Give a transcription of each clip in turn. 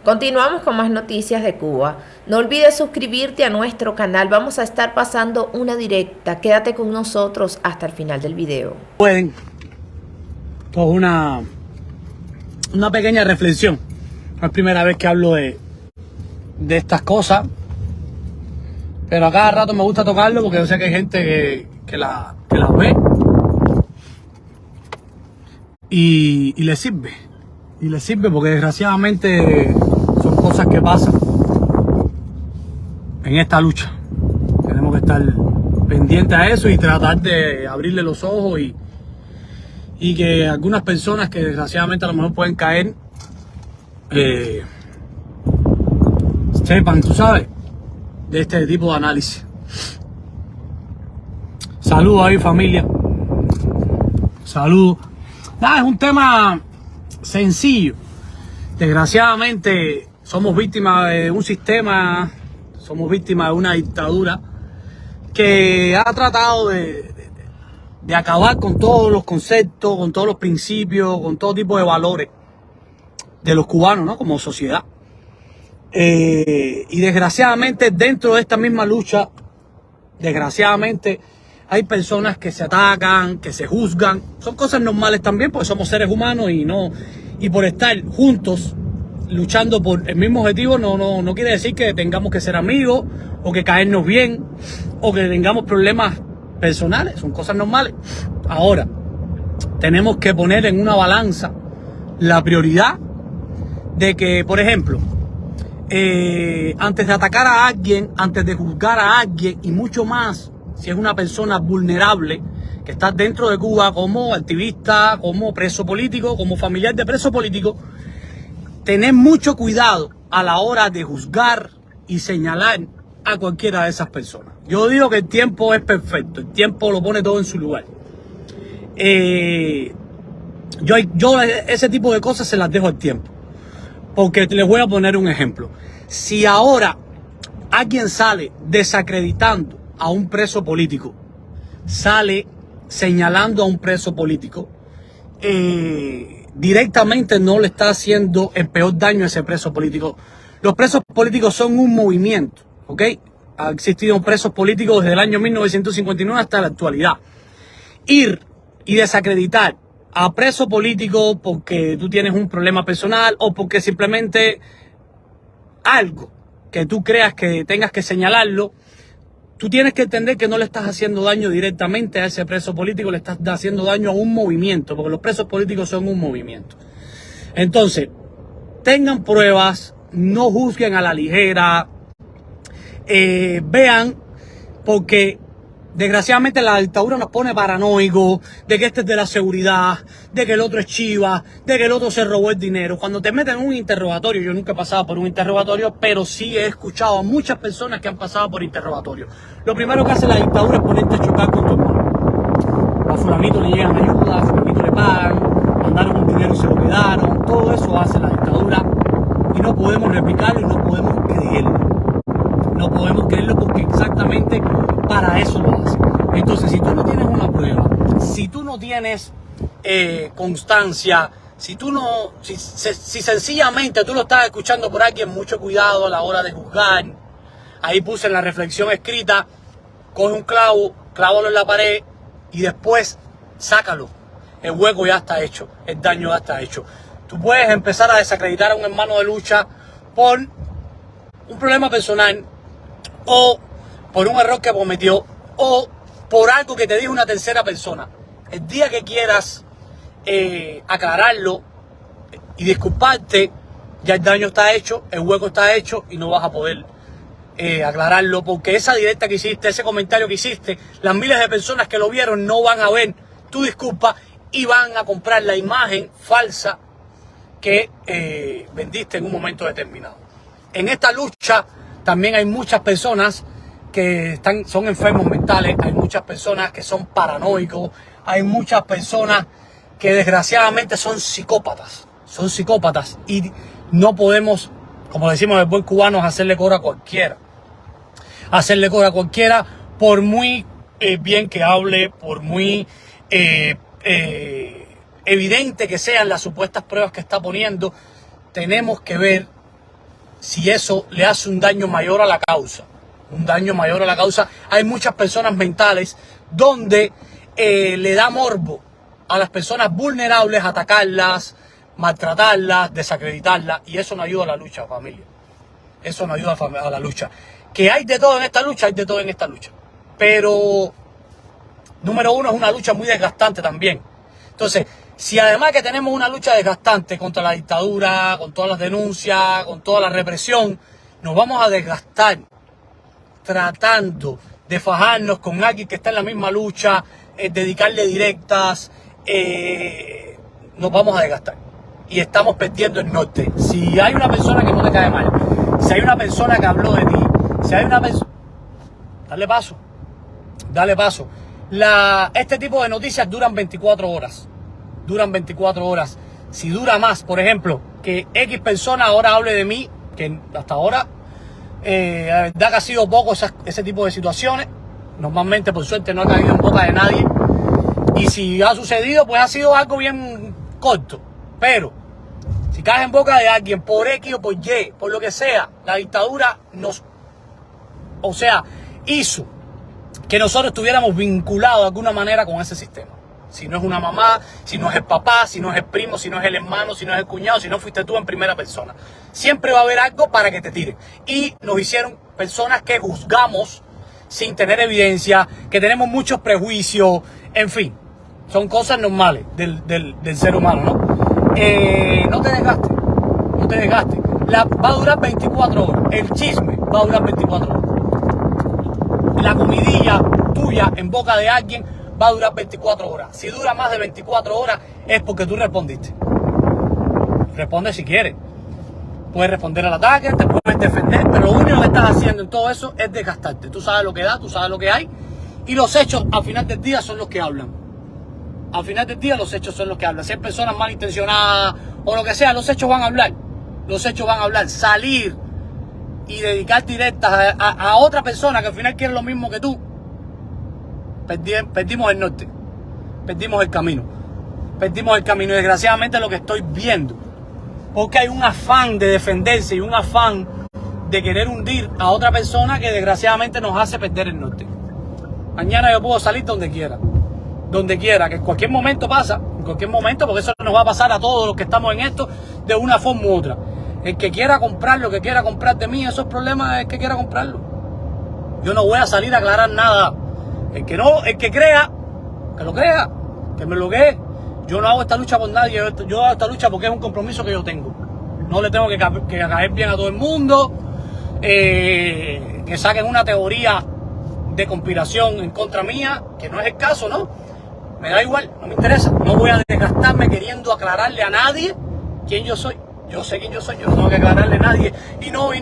Continuamos con más noticias de Cuba. No olvides suscribirte a nuestro canal. Vamos a estar pasando una directa. Quédate con nosotros hasta el final del video. Pueden. Pues una pequeña reflexión. No es primera vez que hablo de estas cosas, pero a cada rato me gusta tocarlo porque yo sé que hay gente que la ve y le sirve. Y le sirve porque desgraciadamente son cosas que pasan en esta lucha. Tenemos que estar pendientes a eso y tratar de abrirle los ojos y que algunas personas que desgraciadamente a lo mejor pueden caer sepan, tú sabes, de este tipo de análisis. Saludos ahí, familia. Saludos. Nada, es un tema sencillo. Desgraciadamente somos víctimas de un sistema, somos víctimas de una dictadura que ha tratado de acabar con todos los conceptos, con todos los principios, con todo tipo de valores de los cubanos, ¿no? Como sociedad. Y desgraciadamente dentro de esta misma lucha, desgraciadamente hay personas que se atacan, que se juzgan. Son cosas normales también porque somos seres humanos y por estar juntos luchando por el mismo objetivo no quiere decir que tengamos que ser amigos o que caernos bien o que tengamos problemas personales. Son cosas normales. Ahora, tenemos que poner en una balanza la prioridad de que, por ejemplo, antes de atacar a alguien, antes de juzgar a alguien y mucho más si es una persona vulnerable que está dentro de Cuba como activista, como preso político, como familiar de preso político, tener mucho cuidado a la hora de juzgar y señalar a cualquiera de esas personas. Yo digo que el tiempo es perfecto, el tiempo lo pone todo en su lugar. Yo ese tipo de cosas se las dejo al tiempo, porque les voy a poner un ejemplo. Si ahora alguien sale desacreditando a un preso político, sale señalando a un preso político, directamente no le está haciendo el peor daño a ese preso político. Los presos políticos son un movimiento, ¿ok? Ha existido presos políticos desde el año 1959 hasta la actualidad. Ir y desacreditar a preso político porque tú tienes un problema personal o porque simplemente algo que tú creas que tengas que señalarlo, tú tienes que entender que no le estás haciendo daño directamente a ese preso político, le estás haciendo daño a un movimiento, porque los presos políticos son un movimiento. Entonces, tengan pruebas, no juzguen a la ligera, vean, porque desgraciadamente la dictadura nos pone paranoicos de que este es de la seguridad, de que el otro es chiva, de que el otro se robó el dinero. Cuando te meten en un interrogatorio, yo nunca he pasado por un interrogatorio, pero sí he escuchado a muchas personas que han pasado por interrogatorio. Lo primero que hace la dictadura es ponerte a chocar con tu hermano. A fulanito le llegan ayuda, a fulanito le pagan, mandaron un dinero y se lo quedaron. Todo eso hace la dictadura y no podemos replicarlo y no podemos creerlo. No podemos creerlo porque exactamente para eso lo hace. Entonces, si tú no tienes una prueba, si tú no tienes constancia, si sencillamente tú lo estás escuchando por alguien, mucho cuidado a la hora de juzgar. Ahí puse en la reflexión escrita, coge un clavo, clávalo en la pared y después sácalo. El hueco ya está hecho, el daño ya está hecho. Tú puedes empezar a desacreditar a un hermano de lucha por un problema personal, o por un error que cometió, o por algo que te dijo una tercera persona. El día que quieras aclararlo y disculparte, ya el daño está hecho, el hueco está hecho y no vas a poder aclararlo, porque esa directa que hiciste, ese comentario que hiciste, las miles de personas que lo vieron no van a ver tu disculpa y van a comprar la imagen falsa que vendiste en un momento determinado. En esta lucha también hay muchas personas que son enfermos mentales, hay muchas personas que son paranoicos, hay muchas personas que desgraciadamente son psicópatas y no podemos, como decimos el buen cubano, hacerle cobro a cualquiera. Hacerle cobro a cualquiera por muy bien que hable, por muy evidente que sean las supuestas pruebas que está poniendo. Tenemos que ver si eso le hace un daño mayor a la causa. Un daño mayor a la causa. Hay muchas personas mentales donde le da morbo a las personas vulnerables atacarlas, maltratarlas, desacreditarlas, y eso no ayuda a la lucha, familia. Eso no ayuda a la lucha. Que hay de todo en esta lucha, hay de todo en esta lucha. Pero, número uno, es una lucha muy desgastante también. Entonces, si además que tenemos una lucha desgastante contra la dictadura, con todas las denuncias, con toda la represión, nos vamos a desgastar tratando de fajarnos con alguien que está en la misma lucha, dedicarle directas, nos vamos a desgastar. Y estamos perdiendo el norte. Si hay una persona que no te cae mal, si hay una persona que habló de ti, si hay una persona... Dale paso. Dale paso. Este tipo de noticias duran 24 horas. Duran 24 horas. Si dura más, por ejemplo, que X persona ahora hable de mí, que hasta ahora, la verdad que ha sido poco ese tipo de situaciones. Normalmente, por suerte, no ha caído en boca de nadie. Y si ha sucedido, pues ha sido algo bien corto. Pero, si caes en boca de alguien por X o por Y, por lo que sea, la dictadura hizo que nosotros estuviéramos vinculados de alguna manera con ese sistema. Si no es una mamá, si no es el papá, si no es el primo, si no es el hermano, si no es el cuñado, si no fuiste tú en primera persona. Siempre va a haber algo para que te tiren. Y nos hicieron personas que juzgamos sin tener evidencia, que tenemos muchos prejuicios, en fin. Son cosas normales del ser humano, ¿no? No te desgastes, no te desgastes. Va a durar 24 horas. El chisme va a durar 24 horas. La comidilla tuya en boca de alguien va a durar 24 horas. Si dura más de 24 horas es porque tú respondiste. Responde si quieres. Puedes responder al ataque, te puedes defender, pero lo único que estás haciendo en todo eso es desgastarte. Tú sabes lo que da, tú sabes lo que hay, y los hechos al final del día son los que hablan. Al final del día los hechos son los que hablan. Si hay personas malintencionadas o lo que sea, los hechos van a hablar. Los hechos van a hablar. Salir y dedicar directas a otra persona que al final quiere lo mismo que tú, perdimos el norte, perdimos el camino, y desgraciadamente lo que estoy viendo, porque hay un afán de defenderse y un afán de querer hundir a otra persona que desgraciadamente nos hace perder el norte. Mañana yo puedo salir donde quiera, que en cualquier momento pasa, en cualquier momento, porque eso nos va a pasar a todos los que estamos en esto de una forma u otra. El que quiera comprar lo que quiera comprar de mí, esos problemas es que quiera comprarlo. Yo no voy a salir a aclarar nada. El que crea, que lo crea, que me lo cree. Yo no hago esta lucha por nadie, yo hago esta lucha porque es un compromiso que yo tengo. No le tengo que caer bien a todo el mundo, que saquen una teoría de conspiración en contra mía, que no es el caso, ¿no? Me da igual, no me interesa. No voy a desgastarme queriendo aclararle a nadie quién yo soy. Yo sé quién yo soy, yo no tengo que aclararle a nadie. Y no.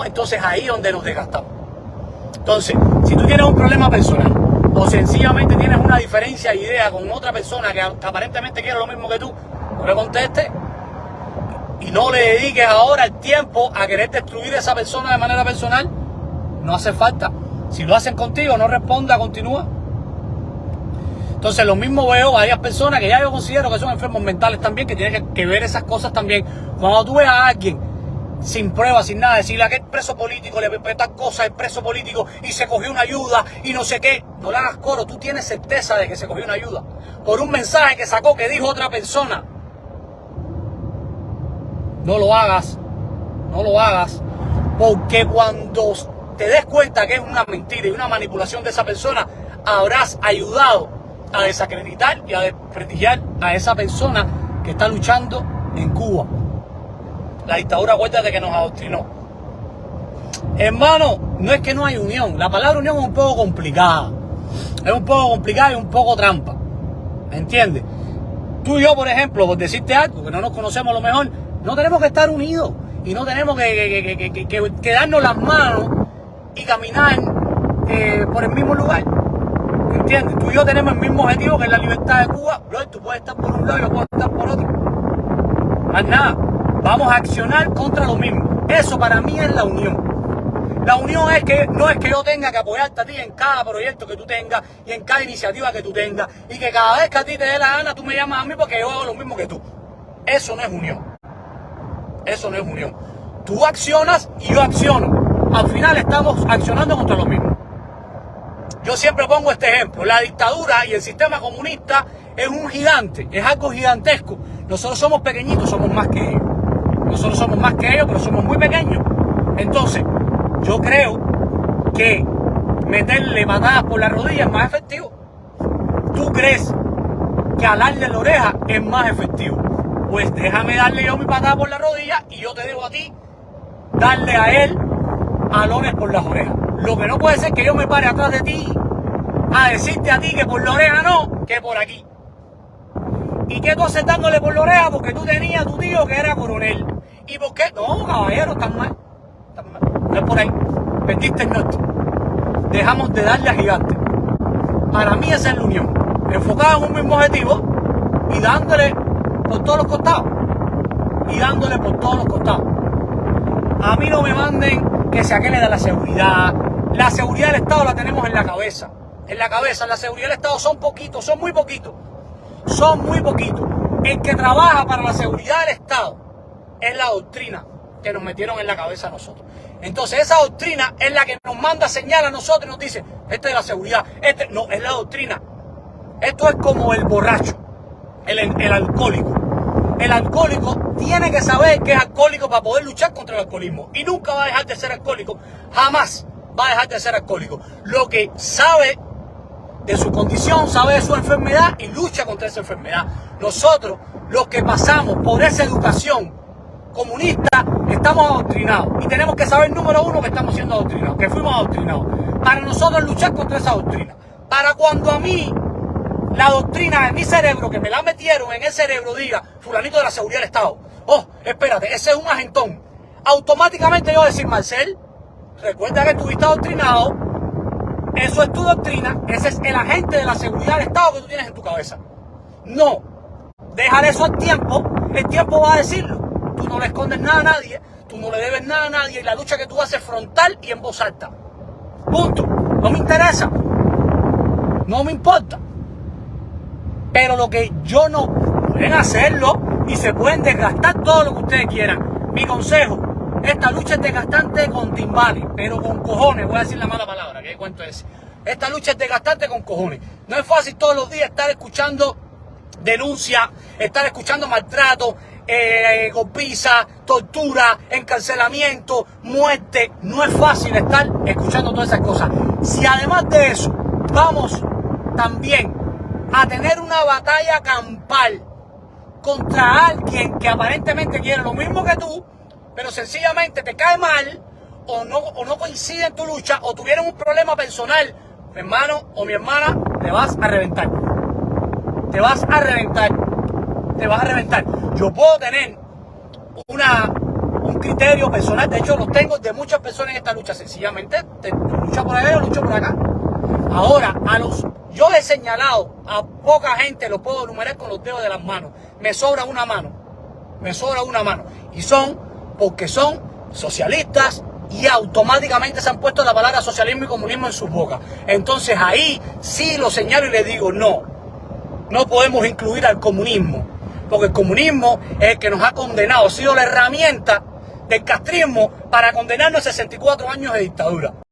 Entonces ahí es donde nos desgastamos. Entonces, si tú tienes un problema personal, o sencillamente tienes una diferencia de idea con otra persona que aparentemente quiere lo mismo que tú, no le contestes y no le dediques ahora el tiempo a querer destruir a esa persona de manera personal. No hace falta. Si lo hacen contigo, no responda, continúa. Entonces lo mismo veo varias personas que ya yo considero que son enfermos mentales también, que tienen que ver esas cosas también. Cuando tú ves a alguien sin pruebas, sin nada, decirle a que es preso político, le tal cosa, es preso político y se cogió una ayuda y no sé qué, no le hagas coro. Tú tienes certeza de que se cogió una ayuda por un mensaje que sacó, que dijo otra persona. No lo hagas, porque cuando te des cuenta que es una mentira y una manipulación de esa persona, habrás ayudado a desacreditar y a desprestigiar a esa persona que está luchando en Cuba. La dictadura, acuérdate que nos adoctrinó. Hermano, no es que no hay unión. La palabra unión es un poco complicada. Es un poco complicada y un poco trampa. ¿Entiendes? Tú y yo, por ejemplo, por decirte algo, que no nos conocemos a lo mejor, no tenemos que estar unidos. Y no tenemos que darnos las manos y caminar por el mismo lugar. ¿Entiendes? Tú y yo tenemos el mismo objetivo, que es la libertad de Cuba. Bro, tú puedes estar por un lado y yo puedo estar por otro. Más nada. Vamos a accionar contra lo mismo. Eso para mí es la unión. La unión es que no es que yo tenga que apoyarte a ti en cada proyecto que tú tengas y en cada iniciativa que tú tengas, y que cada vez que a ti te dé la gana tú me llamas a mí porque yo hago lo mismo que tú. Eso no es unión. Eso no es unión. Tú accionas y yo acciono. Al final estamos accionando contra lo mismo. Yo siempre pongo este ejemplo. La dictadura y el sistema comunista es un gigante, es algo gigantesco. Nosotros somos pequeñitos, somos más que ellos. Nosotros somos más que ellos, pero somos muy pequeños. Entonces, yo creo que meterle patadas por la rodilla es más efectivo. ¿Tú crees que alarle la oreja es más efectivo? Pues déjame darle yo mi patada por la rodilla y yo te digo a ti, darle a él alones por las orejas. Lo que no puede ser que yo me pare atrás de ti a decirte a ti que por la oreja no, que por aquí. ¿Y qué tú haces dándole por la oreja? Porque tú tenías a tu tío que era coronel. ¿Y por qué? No, caballero, están mal. No es por ahí. Perdiste el norte. Dejamos de darle a gigante. Para mí esa es la unión. Enfocada en un mismo objetivo y dándole por todos los costados. Y dándole por todos los costados. A mí no me manden que sea que le da la seguridad. La seguridad del Estado la tenemos en la cabeza. En la cabeza, la seguridad del Estado son poquitos, son muy poquitos. Son muy poquitos. El que trabaja para la seguridad del Estado es la doctrina que nos metieron en la cabeza a nosotros. Entonces esa doctrina es la que nos manda señal a nosotros y nos dice, este es la seguridad, este no, es la doctrina. Esto es como el borracho, el alcohólico. El alcohólico tiene que saber que es alcohólico para poder luchar contra el alcoholismo. Y nunca va a dejar de ser alcohólico, jamás va a dejar de ser alcohólico. Lo que sabe de su condición, sabe de su enfermedad y lucha contra esa enfermedad. Nosotros, los que pasamos por esa educación comunista, estamos adoctrinados. Y tenemos que saber, número uno, que estamos siendo adoctrinados, que fuimos adoctrinados. Para nosotros luchar contra esa doctrina. Para cuando a mí, la doctrina de mi cerebro, que me la metieron en el cerebro, diga, fulanito de la seguridad del Estado. Oh, espérate, ese es un agentón. Automáticamente yo voy a decir, Marcel, recuerda que estuviste adoctrinado. Eso es tu doctrina, ese es el agente de la seguridad del Estado que tú tienes en tu cabeza. No, dejar eso al tiempo, el tiempo va a decirlo. Tú no le escondes nada a nadie, tú no le debes nada a nadie y la lucha que tú haces frontal y en voz alta. Punto. No me interesa, no me importa. Pero lo que yo no, pueden hacerlo y se pueden desgastar todo lo que ustedes quieran. Mi consejo, esta lucha es desgastante con timbales, pero con cojones, voy a decir la mala palabra, que cuento es. Esta lucha es desgastante con cojones. No es fácil todos los días estar escuchando denuncias, estar escuchando maltrato, golpiza, tortura, encarcelamiento, muerte. No es fácil estar escuchando todas esas cosas. Si además de eso vamos también a tener una batalla campal contra alguien que aparentemente quiere lo mismo que tú, pero sencillamente te cae mal o no coincide en tu lucha o tuvieron un problema personal, mi hermano o mi hermana, te vas a reventar. Te vas a reventar. Te vas a reventar. Yo puedo tener un criterio personal, de hecho lo tengo de muchas personas en esta lucha, sencillamente lucha por allá o lucha por acá. Ahora, yo he señalado a poca gente, lo puedo enumerar con los dedos de las manos. Me sobra una mano. Y son porque son socialistas y automáticamente se han puesto la palabra socialismo y comunismo en sus bocas. Entonces ahí sí lo señalo y le digo, no podemos incluir al comunismo, porque el comunismo es el que nos ha condenado, ha sido la herramienta del castrismo para condenarnos a 64 años de dictadura.